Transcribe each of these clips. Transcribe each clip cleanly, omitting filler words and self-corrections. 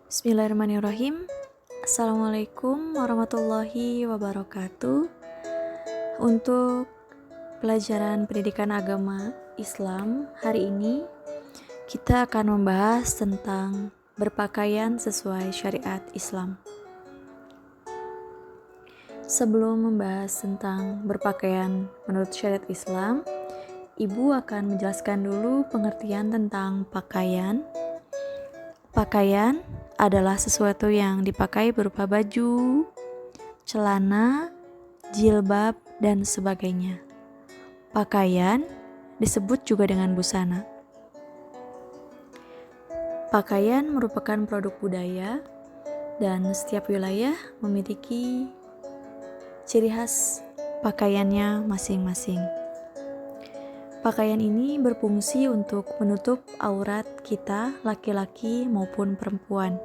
Bismillahirrahmanirrahim. Assalamualaikum warahmatullahi wabarakatuh. Untuk pelajaran pendidikan agama Islam hari ini kita akan membahas tentang berpakaian sesuai syariat Islam. Sebelum membahas tentang berpakaian menurut syariat Islam, Ibu akan menjelaskan dulu pengertian tentang pakaian. Pakaian adalah sesuatu yang dipakai berupa baju, celana, jilbab, dan sebagainya. Pakaian disebut juga dengan busana. Pakaian merupakan produk budaya dan setiap wilayah memiliki ciri khas pakaiannya masing-masing. Pakaian ini berfungsi untuk menutup aurat kita, laki-laki maupun perempuan.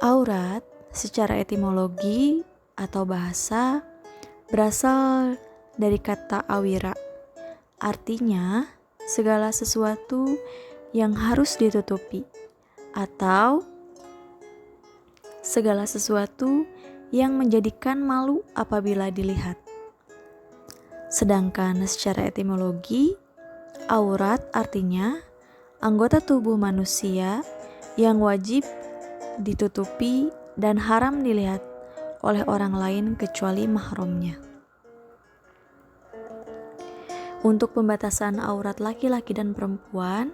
Aurat secara etimologi atau bahasa berasal dari kata awira. Artinya, segala sesuatu yang harus ditutupi atau segala sesuatu yang menjadikan malu apabila dilihat. Sedangkan secara etimologi, aurat artinya anggota tubuh manusia yang wajib ditutupi dan haram dilihat oleh orang lain kecuali mahramnya. Untuk pembatasan aurat laki-laki dan perempuan,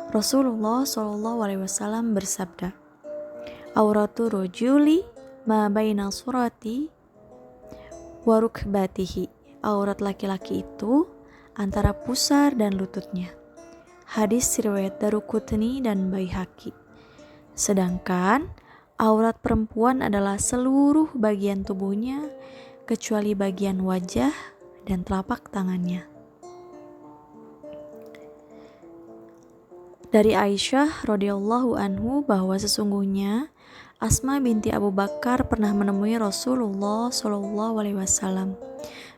Rasulullah SAW bersabda, "Auratu rojuli ma baina surati wa rukbatihi." Aurat laki-laki itu antara pusar dan lututnya. Hadis riwayat Daruqutni dan Baihaqi. Sedangkan aurat perempuan adalah seluruh bagian tubuhnya kecuali bagian wajah dan telapak tangannya. Dari Aisyah radhiyallahu anhu bahwa sesungguhnya Asma binti Abu Bakar pernah menemui Rasulullah SAW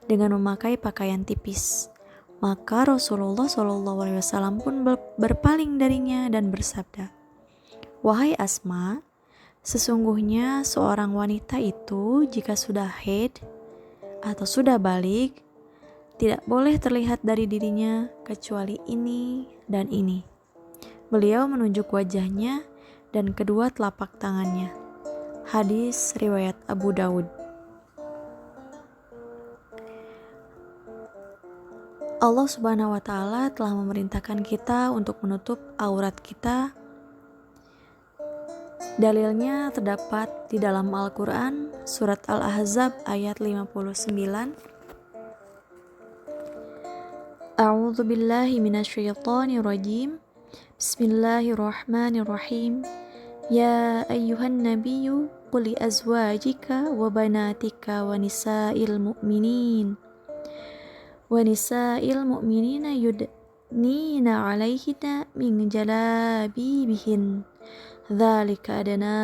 dengan memakai pakaian tipis. Maka Rasulullah SAW pun berpaling darinya dan bersabda, "Wahai Asma, sesungguhnya seorang wanita itu jika sudah haid atau sudah balik, tidak boleh terlihat dari dirinya kecuali ini dan ini." Beliau menunjuk wajahnya dan kedua telapak tangannya. Hadis riwayat Abu Daud. Allah Subhanahu wa Ta'ala telah memerintahkan kita untuk menutup aurat kita. Dalilnya terdapat di dalam Al-Quran, surat Al-Ahzab ayat 59. A'udzu billahi minasyaitonir rajim. Bismillahirrahmanirrahim. Ya ayyuhan nabiyyu qul li azwajika wa banatika wa nisa'il mu'minina yudnina 'alaihinna min jalabibihin dzalika adna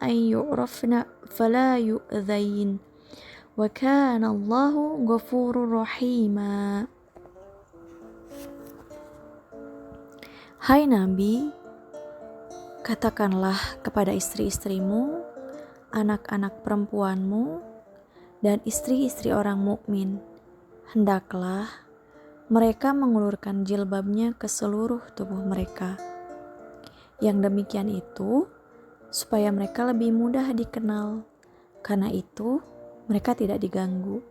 an yu'rafna fala yu'dzain wa kana Allahu ghafurur rahima. Hai Nabi, katakanlah kepada istri-istrimu, anak-anak perempuanmu, dan istri-istri orang mukmin, hendaklah mereka mengulurkan jilbabnya ke seluruh tubuh mereka. Yang demikian itu supaya mereka lebih mudah dikenal, karena itu mereka tidak diganggu.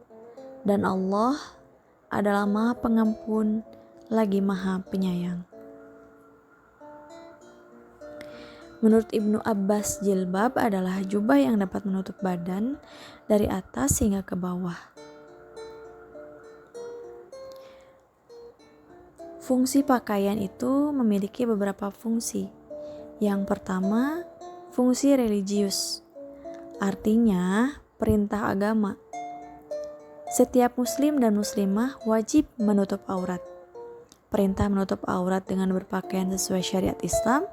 Dan Allah adalah Maha Pengampun lagi Maha Penyayang. Menurut Ibnu Abbas, jilbab adalah jubah yang dapat menutup badan dari atas hingga ke bawah. Fungsi pakaian itu memiliki beberapa fungsi. Yang pertama, fungsi religius. Artinya, perintah agama. Setiap muslim dan muslimah wajib menutup aurat. Perintah menutup aurat dengan berpakaian sesuai syariat Islam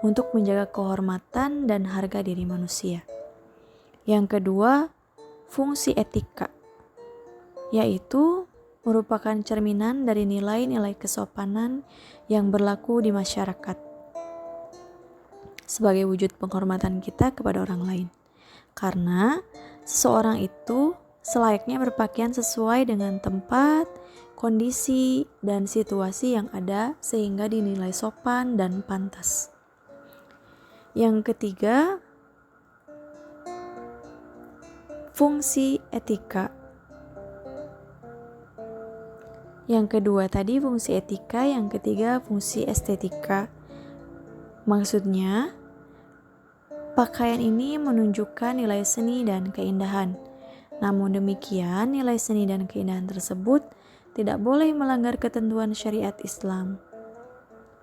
untuk menjaga kehormatan dan harga diri manusia. Yang kedua, fungsi etika, yaitu merupakan cerminan dari nilai-nilai kesopanan yang berlaku di masyarakat. sebagai wujud penghormatan kita kepada orang lain. Karena seseorang itu selayaknya berpakaian sesuai dengan tempat, kondisi, dan situasi yang ada sehingga dinilai sopan dan pantas. Yang ketiga, fungsi etika. Yang kedua tadi fungsi etika, yang ketiga fungsi estetika. Maksudnya, pakaian ini menunjukkan nilai seni dan keindahan. Namun demikian, nilai seni dan keindahan tersebut tidak boleh melanggar ketentuan syariat Islam.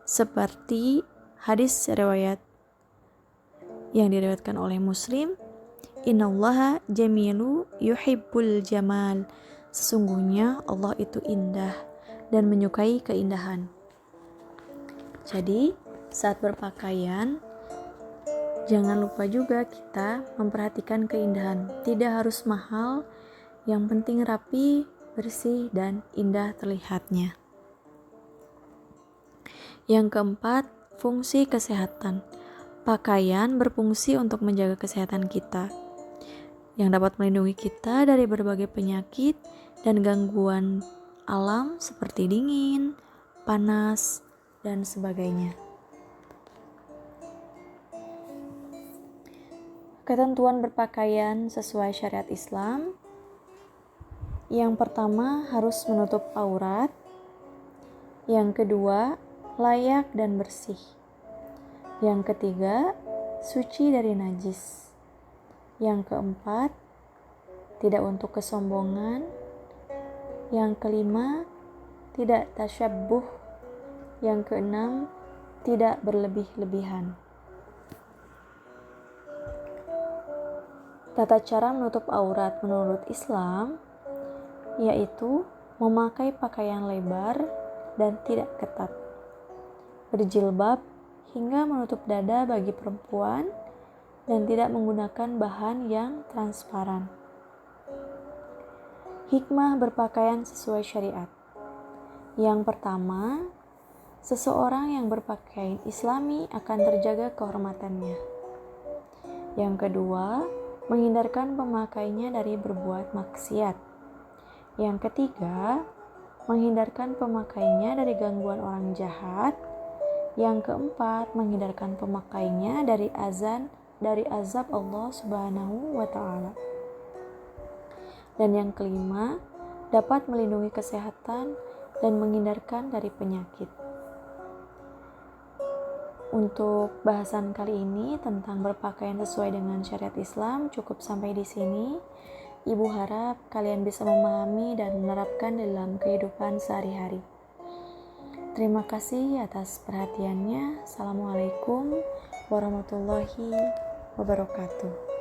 Seperti hadis riwayat yang diriwayatkan oleh Muslim, Innallaha jamilu yuhibbul jamal. Sesungguhnya Allah itu indah dan menyukai keindahan. Jadi, saat berpakaian, jangan lupa juga kita memperhatikan keindahan. Tidak harus mahal, yang penting rapi, bersih, dan indah terlihatnya. Yang keempat, fungsi kesehatan. Pakaian berfungsi untuk menjaga kesehatan kita, yang dapat melindungi kita dari berbagai penyakit dan gangguan alam seperti dingin, panas, dan sebagainya. Ketentuan berpakaian sesuai syariat Islam. Yang pertama, harus menutup aurat. Yang kedua, layak dan bersih. Yang ketiga, suci dari najis. Yang keempat, tidak untuk kesombongan. Yang kelima, tidak tasyabbuh. Yang keenam, tidak berlebih-lebihan. Tata cara menutup aurat menurut Islam yaitu memakai pakaian lebar dan tidak ketat, berjilbab hingga menutup dada bagi perempuan, dan tidak menggunakan bahan yang transparan. Hikmah berpakaian sesuai syariat. Yang pertama, seseorang yang berpakaian Islami akan terjaga kehormatannya. Yang kedua, menghindarkan pemakainya dari berbuat maksiat. Yang ketiga, menghindarkan pemakainya dari gangguan orang jahat. Yang keempat, menghindarkan pemakainya dari azab Allah Subhanahu wa Ta'ala. Dan yang kelima, dapat melindungi kesehatan dan menghindarkan dari penyakit. Untuk bahasan kali ini tentang berpakaian sesuai dengan syariat Islam cukup sampai di sini. Ibu harap kalian bisa memahami dan menerapkan dalam kehidupan sehari-hari. Terima kasih atas perhatiannya. Assalamualaikum warahmatullahi wabarakatuh.